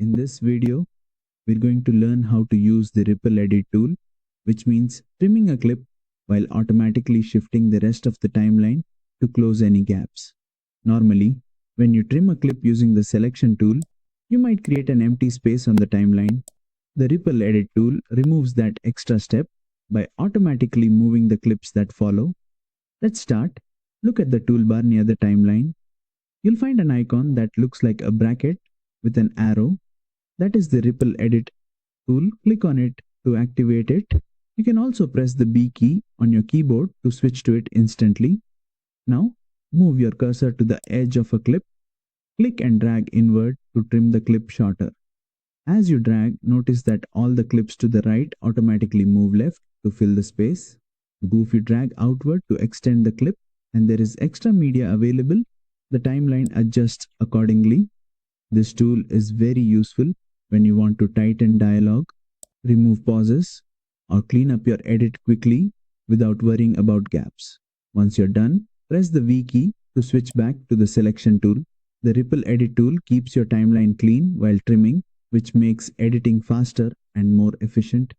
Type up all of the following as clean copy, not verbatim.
In this video, we're going to learn how to use the Ripple Edit tool, which means trimming a clip while automatically shifting the rest of the timeline to close any gaps. Normally, when you trim a clip using the selection tool, you might create an empty space on the timeline. The Ripple Edit tool removes that extra step by automatically moving the clips that follow. Let's start. Look at the toolbar near the timeline. You'll find an icon that looks like a bracket with an arrow. That is the Ripple Edit tool. Click on it to activate it. You can also press the B key on your keyboard to switch to it instantly. Now, move your cursor to the edge of a clip. Click and drag inward to trim the clip shorter. As you drag, notice that all the clips to the right automatically move left to fill the space. If you drag outward to extend the clip and there is extra media available, the timeline adjusts accordingly. This tool is very useful when you want to tighten dialogue, remove pauses, or clean up your edit quickly without worrying about gaps. Once you're done, press the V key to switch back to the selection tool. The Ripple Edit tool keeps your timeline clean while trimming, which makes editing faster and more efficient.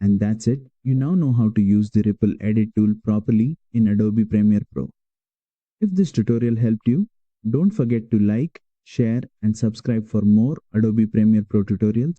And that's it. You now know how to use the Ripple Edit tool properly in Adobe Premiere Pro. If this tutorial helped you, don't forget to like, share, and subscribe for more Adobe Premiere Pro tutorials.